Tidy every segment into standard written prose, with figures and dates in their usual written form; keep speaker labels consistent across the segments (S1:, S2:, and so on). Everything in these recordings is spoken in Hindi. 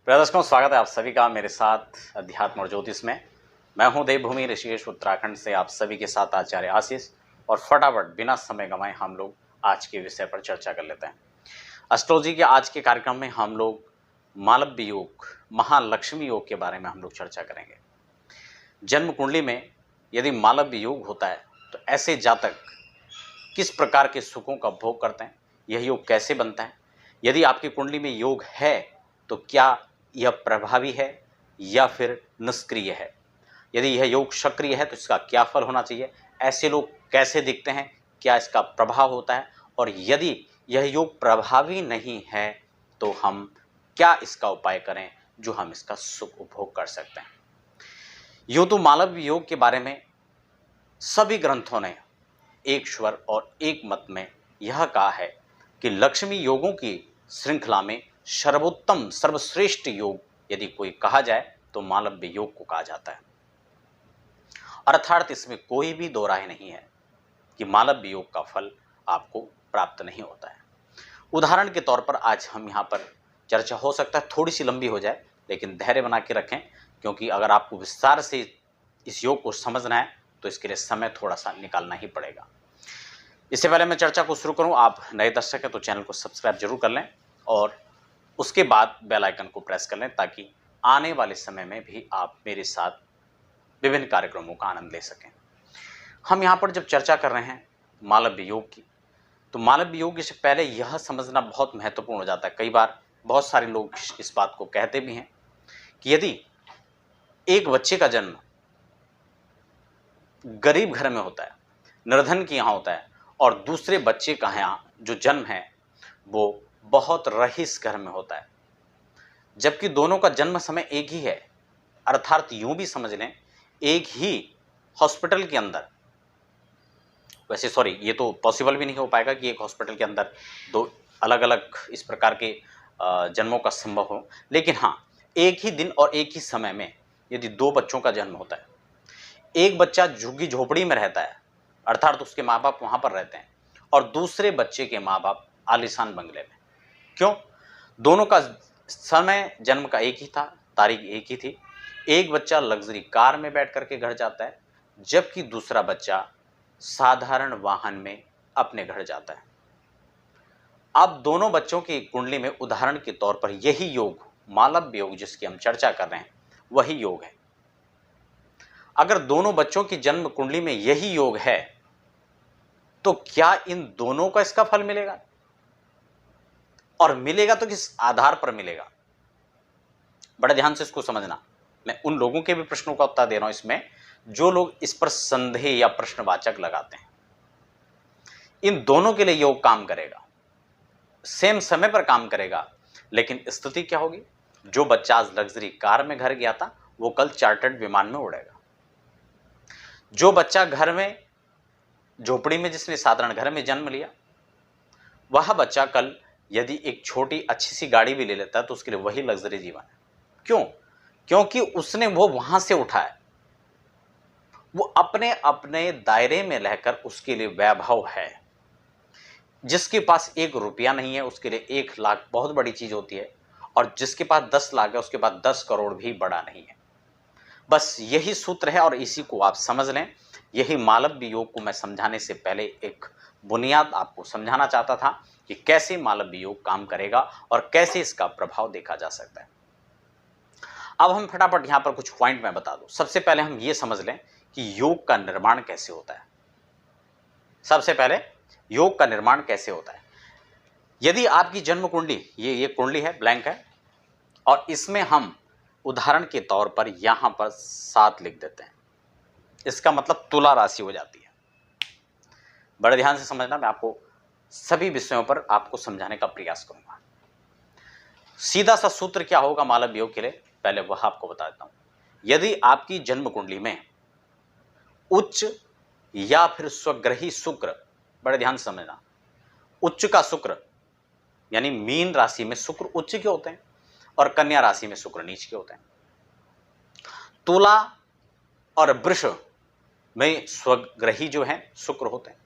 S1: प्रिय दर्शकों, स्वागत है आप सभी का मेरे साथ अध्यात्म और ज्योतिष में। मैं हूं देवभूमि ऋषिकेश उत्तराखंड से आप सभी के साथ आचार्य आशीष। और फटाफट बिना समय गंवाए हम लोग आज के विषय पर चर्चा कर लेते हैं। एस्ट्रोलॉजी के आज के कार्यक्रम में हम लोग मालव्य योग, महालक्ष्मी योग के बारे में हम लोग चर्चा करेंगे। जन्म कुंडली में यदि मालव्य योग होता है तो ऐसे जातक किस प्रकार के सुखों का भोग करते हैं, यह योग कैसे बनता है, यदि आपकी कुंडली में योग है तो क्या यह प्रभावी है या फिर निष्क्रिय है, यदि यह योग सक्रिय है तो इसका क्या फल होना चाहिए, ऐसे लोग कैसे दिखते हैं, क्या इसका प्रभाव होता है, और यदि यह योग प्रभावी नहीं है तो हम क्या इसका उपाय करें जो हम इसका सुख उपभोग कर सकते हैं। यूं तो मालव्य योग के बारे में सभी ग्रंथों ने एक स्वर और एक मत में यह कहा है कि लक्ष्मी योगों की श्रृंखला में सर्वोत्तम सर्वश्रेष्ठ योग यदि कोई कहा जाए तो मालव्य योग को कहा जाता है। अर्थात इसमें कोई भी दो राय नहीं है कि मालव्य योग का फल आपको प्राप्त नहीं होता है। उदाहरण के तौर पर आज हम यहाँ पर चर्चा हो सकता है थोड़ी सी लंबी हो जाए, लेकिन धैर्य बना के रखें, क्योंकि अगर आपको विस्तार से इस योग को समझना है तो इसके लिए समय थोड़ा सा निकालना ही पड़ेगा। इससे पहले मैं चर्चा को शुरू करूं, आप नए दर्शक हैं तो चैनल को सब्सक्राइब जरूर कर लें और उसके बाद बेल आइकन को प्रेस कर लें, ताकि आने वाले समय में भी आप मेरे साथ विभिन्न कार्यक्रमों का आनंद ले सकें। हम यहाँ पर जब चर्चा कर रहे हैं मालव्य योग की, तो मालव्य योग से पहले यह समझना बहुत महत्वपूर्ण हो जाता है। कई बार बहुत सारे लोग इस बात को कहते भी हैं कि यदि एक बच्चे का जन्म गरीब घर में होता है, निर्धन के यहाँ होता है, और दूसरे बच्चे का यहाँ जो जन्म है वो बहुत रईस घर में होता है, जबकि दोनों का जन्म समय एक ही है, अर्थात यूं भी समझ लें एक ही हॉस्पिटल के अंदर, वैसे सॉरी ये तो पॉसिबल भी नहीं हो पाएगा कि एक हॉस्पिटल के अंदर दो अलग अलग इस प्रकार के जन्मों का संभव हो, लेकिन हाँ एक ही दिन और एक ही समय में यदि दो बच्चों का जन्म होता है, एक बच्चा झुग्गी झोपड़ी में रहता है अर्थात तो उसके माँ बाप वहाँ पर रहते हैं, और दूसरे बच्चे के माँ बाप आलीशान बंगले में। क्यों? दोनों का समय जन्म का एक ही था, तारीख एक ही थी। एक बच्चा लग्जरी कार में बैठ करके घर जाता है, जबकि दूसरा बच्चा साधारण वाहन में अपने घर जाता है। अब दोनों बच्चों की कुंडली में उदाहरण के तौर पर यही योग, मालव्य योग जिसकी हम चर्चा कर रहे हैं, वही योग है। अगर दोनों बच्चों की जन्म कुंडली में यही योग है तो क्या इन दोनों का इसका फल मिलेगा, और मिलेगा तो किस आधार पर मिलेगा? बड़े ध्यान से इसको समझना। मैं उन लोगों के भी प्रश्नों का उत्तर दे रहा हूं इसमें जो लोग इस पर संदेह या प्रश्नवाचक लगाते हैं। इन दोनों के लिए योग काम करेगा, सेम समय पर काम करेगा, लेकिन स्थिति क्या होगी? जो बच्चा आज लग्जरी कार में घर गया था वो कल चार्टर्ड विमान में उड़ेगा। जो बच्चा घर में झोपड़ी में, जिसने साधारण घर में जन्म लिया, वह बच्चा कल यदि एक छोटी अच्छी सी गाड़ी भी ले लेता है तो उसके लिए वही लग्जरी जीवन है। क्यों? क्योंकि उसने वो वहां से उठा है, वो अपने अपने दायरे में रहकर उसके लिए वैभव है। जिसके पास 1 रुपया नहीं है उसके लिए 1 लाख बहुत बड़ी चीज होती है, और जिसके पास 10 लाख है उसके पास 10 करोड़ भी बड़ा नहीं है। बस यही सूत्र है और इसी को आप समझ लें। यही मालव्य योग को मैं समझाने से पहले एक बुनियाद आपको समझाना चाहता था कि कैसे मालव्य योग काम करेगा और कैसे इसका प्रभाव देखा जा सकता है। अब हम फटाफट यहां पर कुछ पॉइंट मैं बता दूं। सबसे पहले हम ये समझ लें कि योग का निर्माण कैसे होता है। सबसे पहले योग का निर्माण कैसे होता है। यदि आपकी जन्म कुंडली, ये कुंडली है, ब्लैंक है, और इसमें हम उदाहरण के तौर पर यहां पर 7 लिख देते हैं, इसका मतलब तुला राशि हो जाती है। बड़े ध्यान से समझना, मैं आपको सभी विषयों पर आपको समझाने का प्रयास करूंगा। सीधा सा सूत्र क्या होगा मालव्य योग के लिए, पहले वह आपको बता देता हूं। यदि आपकी जन्म कुंडली में उच्च या फिर स्वग्रही शुक्र, बड़े ध्यान से समझना, उच्च का शुक्र यानी मीन राशि में शुक्र उच्च के होते हैं और कन्या राशि में शुक्र नीच के होते हैं। तुला और वृष में स्वग्रही जो है शुक्र होते हैं,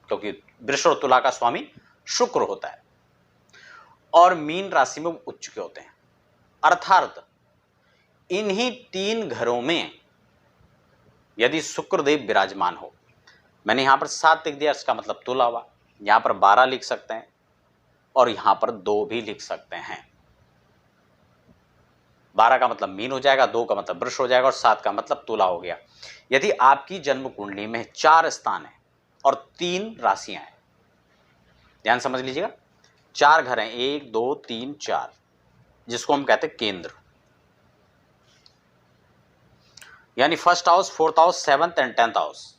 S1: क्योंकि वृष और तुला का स्वामी शुक्र होता है, और मीन राशि में उच्च के होते हैं। अर्थात इन्हीं 3 घरों में यदि शुक्रदेव विराजमान हो, मैंने यहां पर 7 लिख दिया, इसका मतलब तुला हुआ, यहां पर 12 लिख सकते हैं और यहां पर 2 भी लिख सकते हैं। 12 का मतलब मीन हो जाएगा, 2 का मतलब वृष हो जाएगा और 7 का मतलब तुला हो गया। यदि आपकी जन्म कुंडली में 4 स्थान है और 3 राशियां हैं, ध्यान समझ लीजिएगा, 4 घर हैं, 1 2 3 4, जिसको हम कहते हैं केंद्र, यानी first house, fourth house, 7th and 10th house.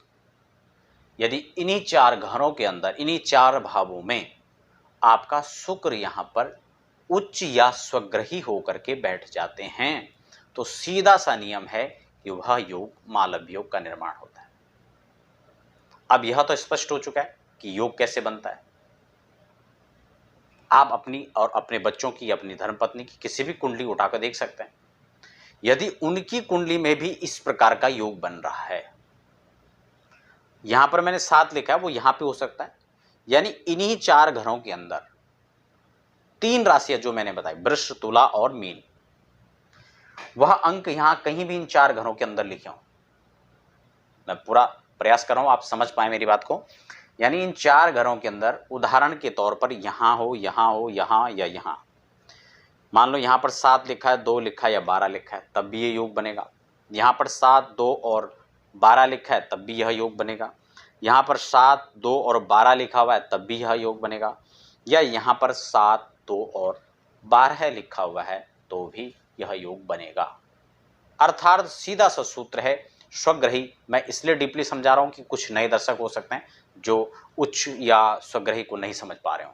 S1: यदि इन्हीं 4 घरों के अंदर, इन्हीं 4 भावों में आपका शुक्र यहां पर उच्च या स्वग्रही होकर के बैठ जाते हैं, तो सीधा सा नियम है कि वह योग मालव योग का निर्माण होता है। अब यह तो स्पष्ट हो चुका है कि योग कैसे बनता है। आप अपनी और अपने बच्चों की, अपनी धर्मपत्नी की किसी भी कुंडली उठाकर देख सकते हैं। यदि उनकी कुंडली में भी इस प्रकार का योग बन रहा है, यहां पर मैंने 7 लिखा है, वो यहां पे हो सकता है, यानी इन्हीं 4 घरों के अंदर 3 राशियां जो मैंने बताई, वृष, तुला और मीन, वह अंक यहां कहीं भी इन 4 घरों के अंदर लिखे हों। मैं पूरा प्रयास कर रहा हूं आप समझ पाए मेरी बात को। यानी इन 4 घरों के अंदर उदाहरण के तौर पर यहां हो, यहां हो, यहां या यहां, मान लो यहां पर 7 लिखा है, 2 लिखा है या 12 लिखा है, तब भी ये योग बनेगा। यहां पर 7, 2 और 12 लिखा है, तब भी यह योग बनेगा। यहां पर 7, 2 और 12 लिखा हुआ है, तब भी यह योग बनेगा। या यहां पर 7, 2 और 12 लिखा हुआ है, तो भी यह योग बनेगा। अर्थात सीधा सा सूत्र है स्वग्रही। मैं इसलिए डीपली समझा रहा हूं कि कुछ नए दर्शक हो सकते हैं जो उच्च या स्वग्रही को नहीं समझ पा रहे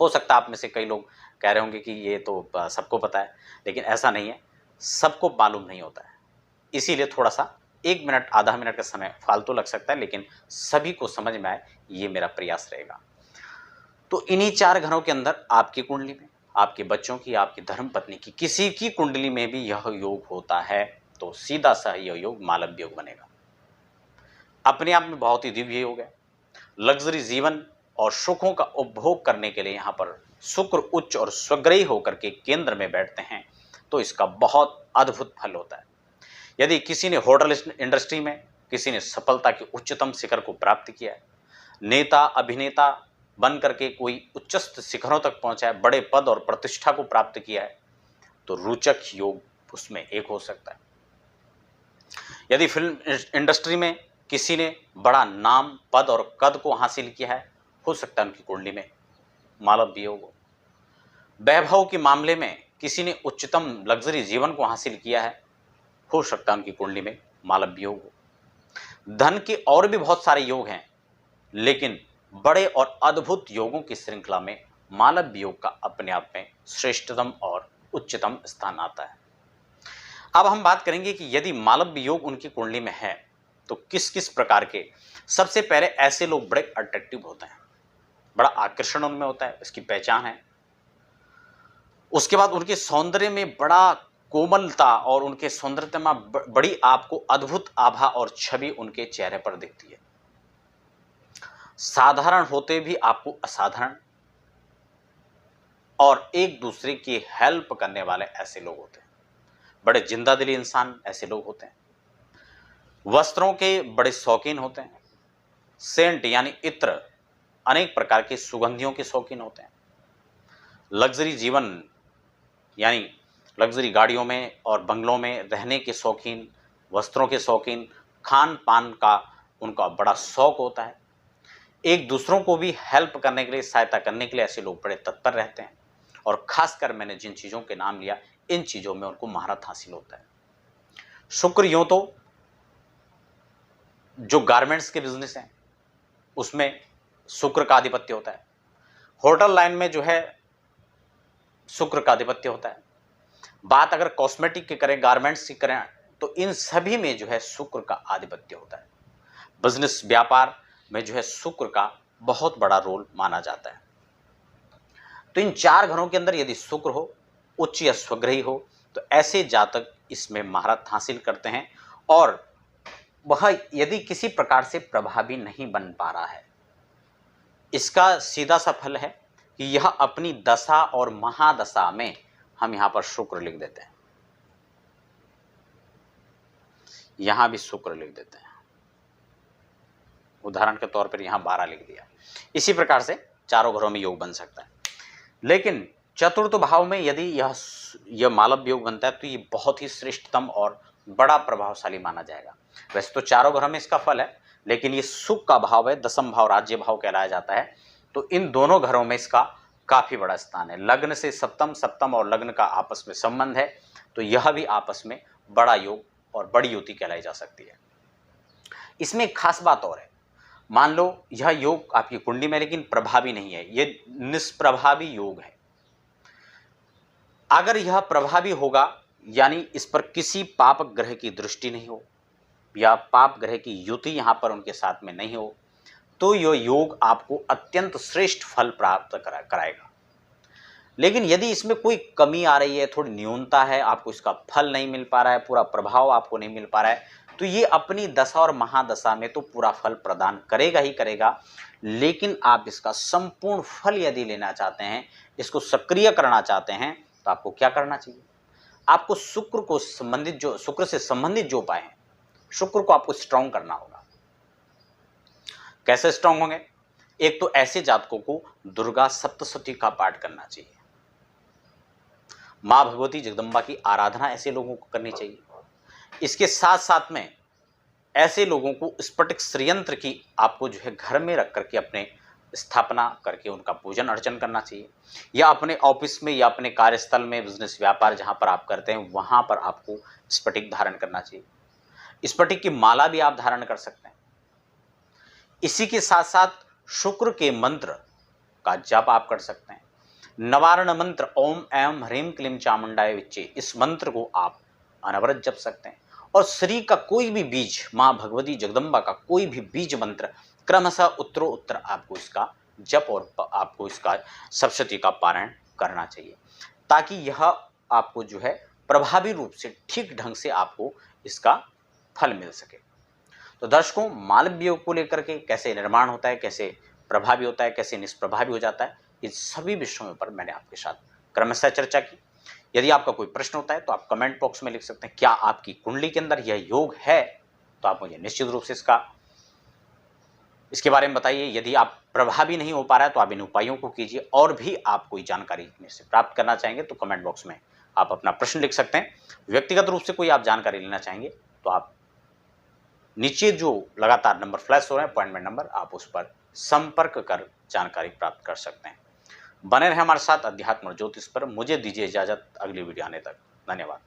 S1: हो सकता है आप में से कई लोग कह रहे होंगे कि ये तो सबको पता है, लेकिन ऐसा नहीं है, सबको मालूम नहीं होता है। इसीलिए थोड़ा सा 1 मिनट, आधा मिनट का समय फालतू लग सकता है, लेकिन सभी को समझ में आए, ये मेरा प्रयास रहेगा। तो इन्हीं 4 घरों के अंदर आपकी कुंडली में, आपके बच्चों की, आपकी धर्मपत्नी की, किसी की कुंडली में भी यह योग होता है, तो सीधा सा यह योग मालव योग बनेगा। अपने आप में बहुत ही दिव्य योग है। लग्जरी जीवन और सुखों का उपभोग करने के लिए यहाँ पर शुक्र उच्च और स्वग्रही होकर के केंद्र में बैठते हैं, तो इसका बहुत अद्भुत फल होता है। यदि किसी ने होटल इंडस्ट्री में, किसी ने सफलता के उच्चतम शिखर को प्राप्त किया है, नेता अभिनेता बन करके कोई उच्चस्थ शिखरों तक पहुंचा है, बड़े पद और प्रतिष्ठा को प्राप्त किया है, तो रोचक योग उसमें एक हो सकता है। यदि फिल्म इंडस्ट्री में किसी ने बड़ा नाम, पद और कद को हासिल किया है, हो सकता है उनकी कुंडली में मालव योग हो। वैभव के मामले में किसी ने उच्चतम लग्जरी जीवन को हासिल किया है, हो सकता है उनकी कुंडली में मालव योग हो। धन के और भी बहुत सारे योग हैं, लेकिन बड़े और अद्भुत योगों की श्रृंखला में मालव योग का अपने आप में श्रेष्ठतम और उच्चतम स्थान आता है। अब हम बात करेंगे कि यदि मालव योग उनकी कुंडली में है, तो किस किस प्रकार के, सबसे पहले ऐसे लोग बड़े अट्रैक्टिव होते हैं, बड़ा आकर्षण उनमें होता है, इसकी पहचान है। उसके बाद उनके सौंदर्य में बड़ा कोमलता और उनके सौंदर्यता में बड़ी आपको अद्भुत आभा और छवि उनके चेहरे पर दिखती है। साधारण होते भी आपको असाधारण और एक दूसरे की हेल्प करने वाले ऐसे लोग होते हैं। बड़े जिंदा दिली इंसान ऐसे लोग होते हैं। वस्त्रों के बड़े शौकीन होते हैं। सेंट यानी इत्र, अनेक प्रकार की सुगंधियों के शौकीन होते हैं। लग्जरी जीवन यानी लग्जरी गाड़ियों में और बंगलों में रहने के शौकीन, वस्त्रों के शौकीन, खान पान का उनका बड़ा शौक होता है। एक दूसरों को भी हेल्प करने के लिए, सहायता करने के लिए ऐसे लोग बड़े तत्पर रहते हैं। और खासकर मैंने जिन चीज़ों के नाम लिया, इन चीज़ों में उनको महारत हासिल होता है। शुक्र यूं तो जो गारमेंट्स के बिजनेस हैं उसमें शुक्र का आधिपत्य होता है। होटल लाइन में जो है शुक्र का आधिपत्य होता है। बात अगर कॉस्मेटिक की करें, गारमेंट्स की करें, तो इन सभी में जो है शुक्र का आधिपत्य होता है। बिजनेस व्यापार में जो है शुक्र का बहुत बड़ा रोल माना जाता है। तो इन 4 घरों के अंदर यदि शुक्र हो, उच्च या स्वग्रही हो, तो ऐसे जातक इसमें महारत हासिल करते हैं। और वह यदि किसी प्रकार से प्रभावी नहीं बन पा रहा है, इसका सीधा सा फल है कि यह अपनी दशा और महादशा में हम यहां पर शुक्र लिख देते हैं, यहां भी शुक्र लिख देते हैं, उदाहरण के तौर पर यहां 12 लिख दिया। इसी प्रकार से चारों घरों में योग बन सकता है। लेकिन चतुर्थ भाव में यदि यह मालव योग बनता है तो ये बहुत ही श्रेष्ठतम और बड़ा प्रभावशाली माना जाएगा। वैसे तो चारों घरों में इसका फल है, लेकिन ये सुख का भाव है, दसम भाव राज्य भाव कहलाया जाता है। तो इन दोनों घरों में इसका काफी बड़ा स्थान है। लग्न से सप्तम, सप्तम और लग्न का आपस में संबंध है, तो यह भी आपस में बड़ा योग और बड़ी युति कहलाई जा सकती है। इसमें एक खास बात और है, मान लो यह योग आपकी कुंडली में लेकिन प्रभावी नहीं है, यह निष्प्रभावी योग है। अगर यह प्रभावी होगा यानी इस पर किसी पाप ग्रह की दृष्टि नहीं हो या पाप ग्रह की युति यहां पर उनके साथ में नहीं हो, तो यह योग आपको अत्यंत श्रेष्ठ फल प्राप्त कराएगा। लेकिन यदि इसमें कोई कमी आ रही है, थोड़ी न्यूनता है, आपको इसका फल नहीं मिल पा रहा है, पूरा प्रभाव आपको नहीं मिल पा रहा है, तो ये अपनी दशा और महादशा में तो पूरा फल प्रदान करेगा ही करेगा। लेकिन आप इसका संपूर्ण फल यदि लेना चाहते हैं, इसको सक्रिय करना चाहते हैं, तो आपको क्या करना चाहिए? आपको शुक्र से संबंधित जो उपाय हैं, शुक्र को आपको स्ट्रांग करना होगा। कैसे स्ट्रांग होंगे? एक तो ऐसे जातकों को दुर्गा सप्तशती का पाठ करना चाहिए, मां भगवती जगदम्बा की आराधना ऐसे लोगों को करनी चाहिए। इसके साथ साथ में ऐसे लोगों को स्फटिक श्रीयंत्र की आपको जो है घर में रख करके अपने स्थापना करके उनका पूजन अर्चन करना चाहिए, या अपने ऑफिस में या अपने कार्यस्थल में बिजनेस व्यापार जहां पर आप करते हैं वहां पर आपको स्फटिक धारण करना चाहिए। स्फटिक की माला भी आप धारण कर सकते हैं। इसी के साथ साथ शुक्र के मंत्र का जप आप कर सकते हैं। नवारण मंत्र ओम ऐं ह्रीं क्लीं चामुंडाय विच्चे, इस मंत्र को आप अनवरत जप सकते हैं। और श्री का कोई भी बीज, मां भगवती जगदम्बा का कोई भी बीज मंत्र क्रमशः उत्तरो उत्तर आपको इसका जप और आपको इसका सप्तशती का पारायण करना चाहिए, ताकि यह आपको जो है प्रभावी रूप से ठीक ढंग से आपको इसका फल मिल सके। तो दर्शकों, मालव योग को लेकर के कैसे निर्माण होता है, कैसे प्रभावी होता है, कैसे निष्प्रभावी हो जाता है, इन सभी विषयों पर मैंने आपके साथ क्रमशः चर्चा की। यदि आपका कोई प्रश्न होता है तो आप कमेंट बॉक्स में लिख सकते हैं। क्या आपकी कुंडली के अंदर यह योग है, तो आप मुझे निश्चित रूप से इसके बारे में बताइए। यदि आप प्रभावी नहीं हो पा रहा है तो आप इन उपायों को कीजिए। और भी आप कोई जानकारी मेरे से प्राप्त करना चाहेंगे तो कमेंट बॉक्स में आप अपना प्रश्न लिख सकते हैं। व्यक्तिगत रूप से कोई आप जानकारी लेना चाहेंगे तो आप नीचे जो लगातार नंबर फ्लैश हो रहे हैं, अपॉइंटमेंट नंबर, आप उस पर संपर्क कर जानकारी प्राप्त कर सकते हैं। बने रहें हमारे साथ अध्यात्म और ज्योतिष पर। मुझे दीजिए इजाजत अगली वीडियो आने तक। धन्यवाद।